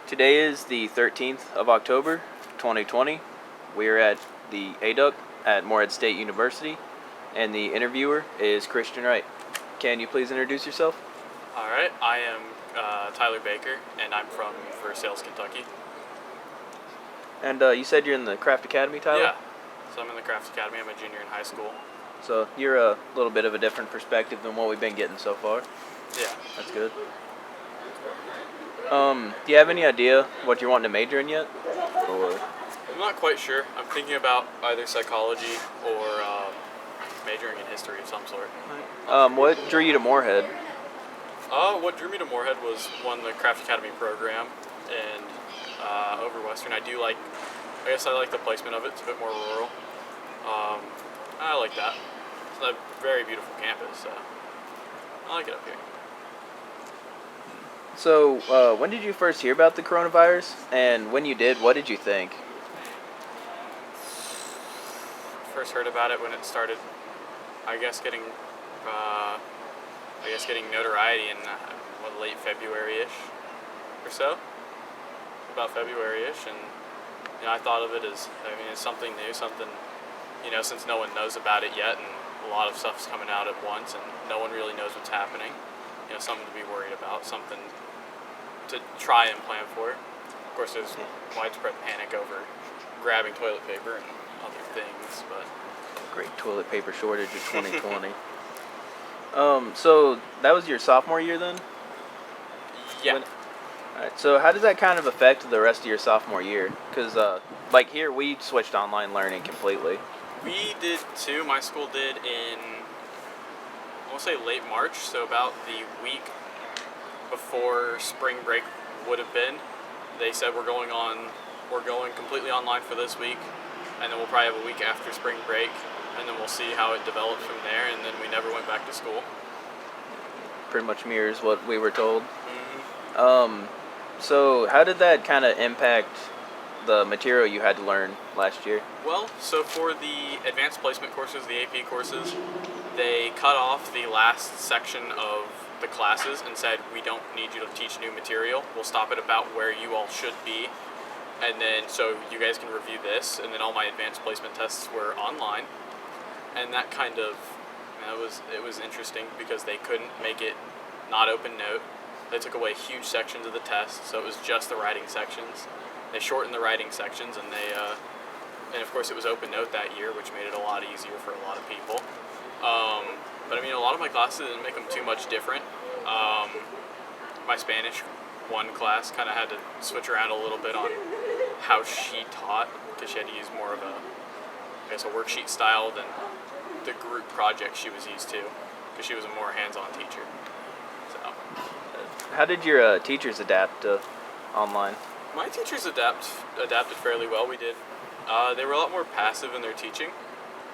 Today is the 13th of October, 2020. We are at the ADUC at Morehead State University, and the interviewer is Christian Wright. Can you please introduce yourself? All right, I am Tyler Baker, and I'm from Versailles, Kentucky. And you said you're in the Craft Academy, Tyler? Yeah, so I'm in the Crafts Academy. I'm a junior in high school. So you're a little bit of a different perspective than what we've been getting so far. Yeah. That's good. Do you have any idea what you're wanting to major in yet? Or I'm not quite sure. I'm thinking about either psychology or majoring in history of some sort. what drew you to Morehead? What drew me to Morehead was the Craft Academy program, and over Western, I guess I like the placement of it. It's a bit more rural. I like that. It's a very beautiful campus, so I like it up here. So, when did you first hear about the coronavirus? And when you did, what did you think? First heard about it when it started, getting notoriety in late February-ish or so, about February-ish, and I thought of it as, it's something new, something, since no one knows about it yet, and a lot of stuff's coming out at once, and no one really knows what's happening. Something to be worried about, something to try and plan for. Of course, there's widespread panic over grabbing toilet paper and other things, but Great toilet paper shortage of 2020. So that was your sophomore year then? yeah. Alright, so how does that kind of affect the rest of your sophomore year? Because, here we switched online learning completely. We did too. My school did in, I want to say late March, so about the week before spring break would have been. They said we're going completely online for this week, and then we'll probably have a week after spring break, and then we'll see how it develops from there, and then we never went back to school. Pretty much mirrors what we were told. Mm-hmm. So how did that kind of impact the material you had to learn last year? Well, so for the advanced placement courses, the AP courses, they cut off the last section of the classes and said, we don't need you to teach new material. We'll stop it about where you all should be. And then, so you guys can review this. And then all my advanced placement tests were online. And that kind of, it was interesting because they couldn't make it not open note. They took away huge sections of the test, so it was just the writing sections. They shortened the writing sections, and and of course it was open note that year, which made it a lot easier for a lot of people. But a lot of my classes didn't make them too much different. My Spanish one class kind of had to switch around a little bit on how she taught, because she had to use more of a worksheet style than the group project she was used to, because she was a more hands-on teacher. So, How did your teachers adapt to online? my teachers adapted fairly well. We did. They were a lot more passive in their teaching.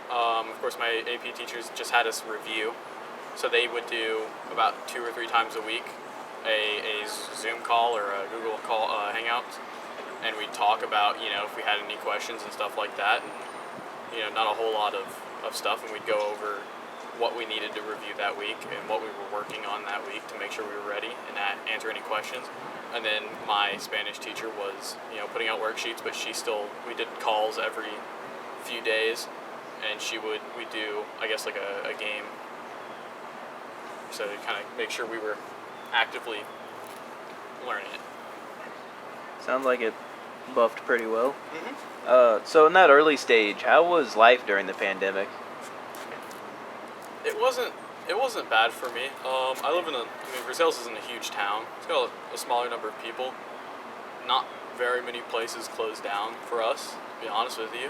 Of course, my AP teachers just had us review, so they would do about 2 or 3 times a week a Zoom call or a Google call Hangout, and we'd talk about if we had any questions and stuff like that, and not a whole lot of stuff, and we'd go over what we needed to review that week and what we were working on that week to make sure we were ready and answer any questions. And then my Spanish teacher was putting out worksheets, but we did calls every few days, and we do a game, so to kind of make sure we were actively learning it. Sounds like it buffed pretty well. Mm-hmm. So in that early stage, how was life during the pandemic? It wasn't bad for me. I live Versailles isn't a huge town. It's got a smaller number of people. Not very many places closed down for us, to be honest with you.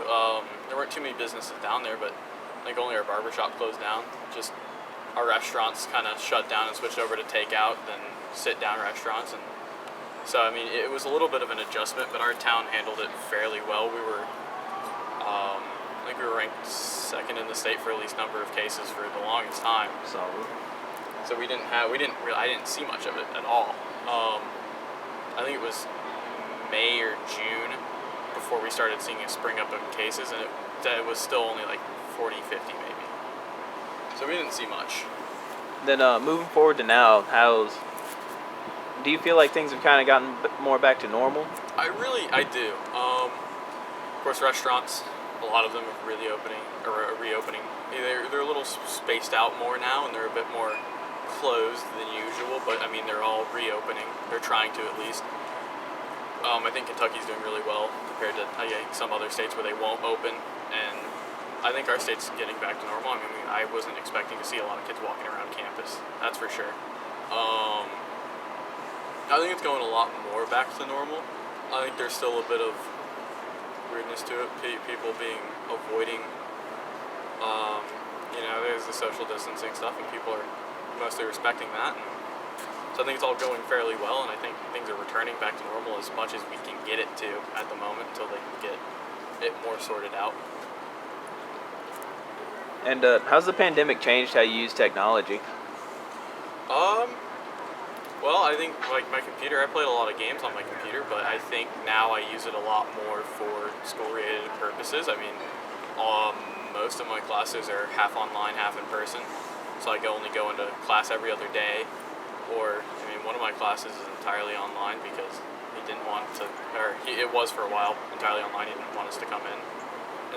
There weren't too many businesses down there, but I think only our barbershop closed down. Just our restaurants kind of shut down and switched over to takeout, then sit-down restaurants. And so, it was a little bit of an adjustment, but our town handled it fairly well. We were, I think we were ranked second in the state for least number of cases for the longest time. Solid. So I didn't see much of it at all. I think it was May or June before we started seeing a spring up in cases, and it was still only like 40, 50 maybe. So we didn't see much. Then moving forward to now, how's do you feel like things have kind of gotten more back to normal? I do. Of course, restaurants, a lot of them are really reopening. They're a little spaced out more now, and they're a bit more closed than usual. But I mean, they're all reopening. They're trying to, at least. I think Kentucky's doing really well compared to some other states where they won't open, and I think our state's getting back to normal. I mean, I wasn't expecting to see a lot of kids walking around campus. That's for sure. I think it's going a lot more back to normal. I think there's still a bit of weirdness to it. People avoiding, there's the social distancing stuff, and people are mostly respecting that. And so I think it's all going fairly well, and I think things are returning back to normal as much as we can get it to at the moment until they can get it more sorted out. And how's the pandemic changed how you use technology? Well, I think like my computer, I played a lot of games on my computer, but I think now I use it a lot more for school-related purposes. I mean, most of my classes are half online, half in person, so I only go into class every other day. Or, I mean, one of my classes is entirely online because he didn't want to, it was for a while entirely online. He didn't want us to come in.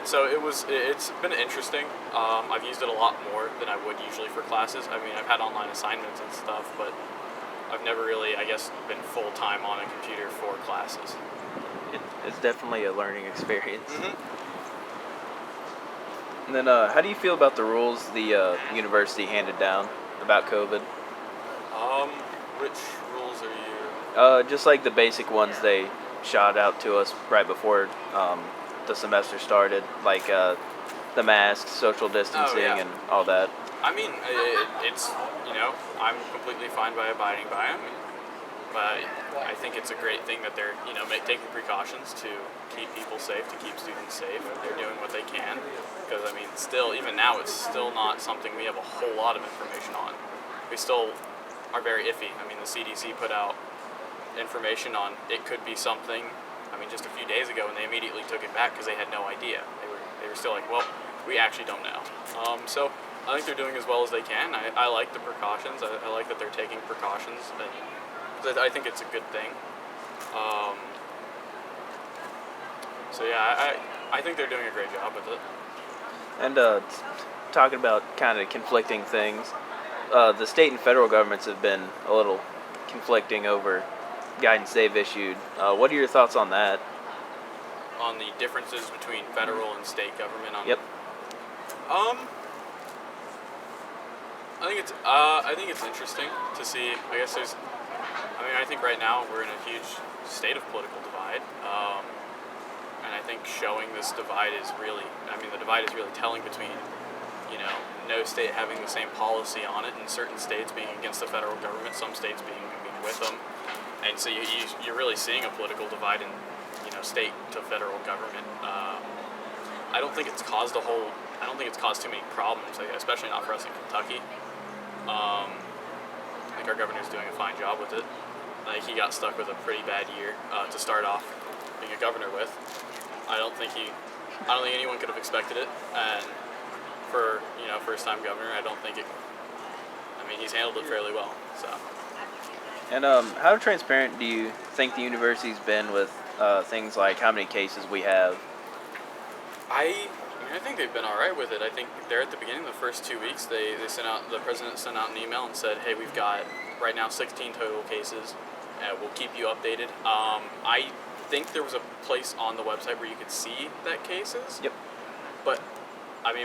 And so it's been interesting. I've used it a lot more than I would usually for classes. I mean, I've had online assignments and stuff, but I've never really, I guess, been full-time on a computer for classes. It's definitely a learning experience. Mm-hmm. And then, how do you feel about the rules the university handed down about COVID? Which rules are you? Just like the basic ones they shot out to us right before the semester started, like the masks, social distancing, and all that. I mean, it's, I'm completely fine by abiding by them, but I think it's a great thing that they're, taking precautions to keep people safe, to keep students safe. They're doing what they can, because, I mean, still, even now, it's still not something we have a whole lot of information on. We still are very iffy. I mean, the CDC put out information on it could be something, I mean, just a few days ago, and they immediately took it back because they had no idea. They were still like, well, we actually don't know. So I think they're doing as well as they can. I like the precautions. I like that they're taking precautions. I think it's a good thing. So yeah, I think they're doing a great job with it. And talking about kind of conflicting things, the state and federal governments have been a little conflicting over guidance they've issued. What are your thoughts on that? On the differences between federal and state government? Yep. I think it's interesting to see. I guess I think right now we're in a huge state of political divide, and I think showing this divide is really, the divide is really telling between, no state having the same policy on it, and certain states being against the federal government, some states being with them, and so you're really seeing a political divide in, state to federal government. I don't think it's caused too many problems, especially not for us in Kentucky. I think our governor's doing a fine job with it. He got stuck with a pretty bad year to start off being a governor with. I don't think anyone could have expected it, and for first-time governor, I don't think he's handled it fairly well. So. And how transparent do you think the university's been with things like how many cases we have? I think they've been all right with it. I think they're at the beginning, the first 2 weeks, the president sent out an email and said, hey, we've got right now 16 total cases. We'll keep you updated. I think there was a place on the website where you could see that cases. Yep. But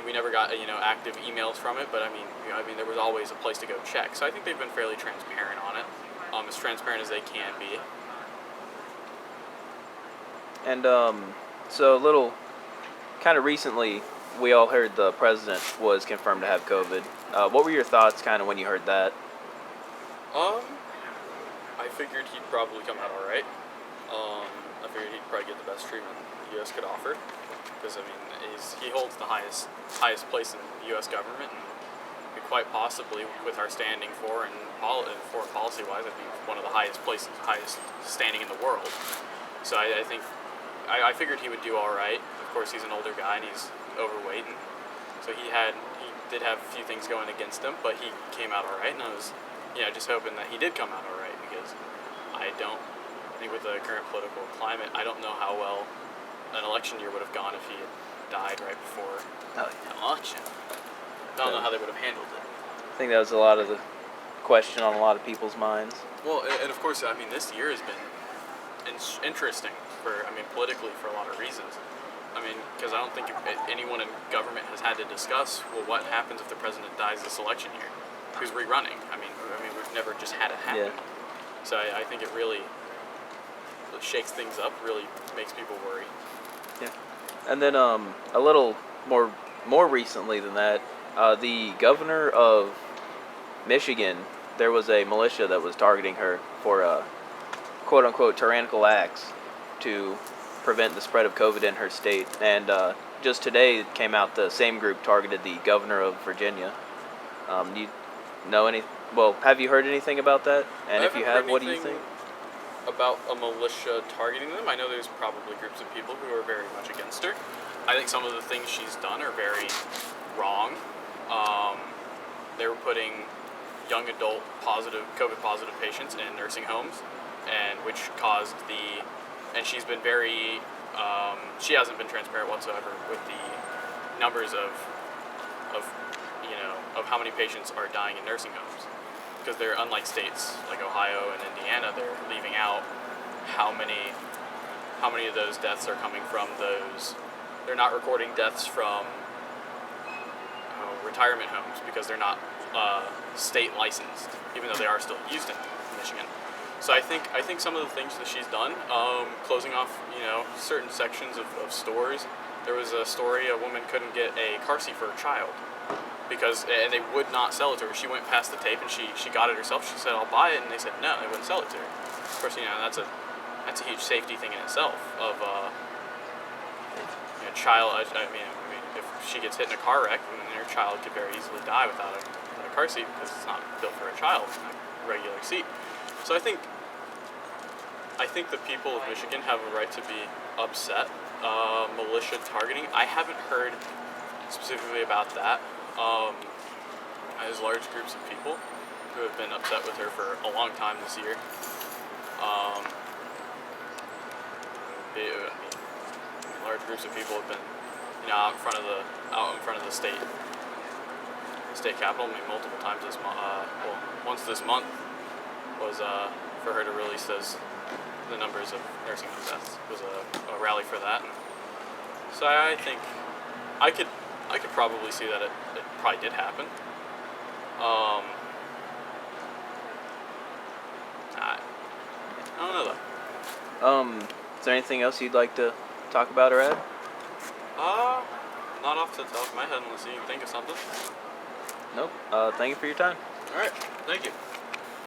we never got active emails from it. But there was always a place to go check. So I think they've been fairly transparent on it, as transparent as they can be. And so a little, kind of recently, we all heard the president was confirmed to have COVID. What were your thoughts kind of when you heard that? I figured he'd probably come out all right. I figured he'd probably get the best treatment the U.S. could offer, because he holds the highest place in the U.S. government, and quite possibly, with our standing foreign policy-wise, I think one of the highest standing in the world. So I think I figured he would do all right. Of course, he's an older guy and he's overweight, and so he did have a few things going against him, but he came out all right, and I was just hoping that he did come out all right, because I think with the current political climate, I don't know how well an election year would have gone if he had died right before the election. I don't know how they would have handled it. I think that was a lot of the question on a lot of people's minds. Well, and of course, I mean, this year has been interesting politically for a lot of reasons. I mean, because I don't think anyone in government has had to discuss, well, what happens if the president dies this election year? Who's rerunning? I mean, we've never just had it happen. Yeah. So I think it really shakes things up, really makes people worry. Yeah. And then a little more recently than that, the governor of Michigan, there was a militia that was targeting her for quote-unquote tyrannical acts to prevent the spread of COVID in her state. And just today it came out the same group targeted the governor of Virginia. Do you know have you heard anything about that? And if you have, what do you think? About a militia targeting them? I know there's probably groups of people who are very much against her. I think some of the things she's done are very wrong. They were putting young adult COVID positive patients in nursing homes, and which caused and she's been very, she hasn't been transparent whatsoever with the numbers of how many patients are dying in nursing homes. Because they're, unlike states like Ohio and Indiana, they're leaving out how many of those deaths are coming from those. They're not recording deaths from retirement homes because they're not state licensed, even though they are still used in Michigan. So I think some of the things that she's done, closing off certain sections of stores. There was a story, a woman couldn't get a car seat for her child and they would not sell it to her. She went past the tape and she got it herself. She said, "I'll buy it," and they said no, they wouldn't sell it to her. Of course, that's a huge safety thing in itself of child. I mean, if she gets hit in a car wreck, her child could very easily die without a car seat because it's not built for a child, it's not a regular seat. So I think the people of Michigan have a right to be upset. Militia targeting, I haven't heard specifically about that. There's large groups of people who have been upset with her for a long time this year. Large groups of people have been, out in front of the state capitol. Multiple times this month. Once this month was for her to release the numbers of nursing home deaths. It was a rally for that. So I think I could probably see that it probably did happen. I don't know though. Is there anything else you'd like to talk about or add? Not off the top of my head unless you can think of something. Nope. Thank you for your time. All right. Thank you.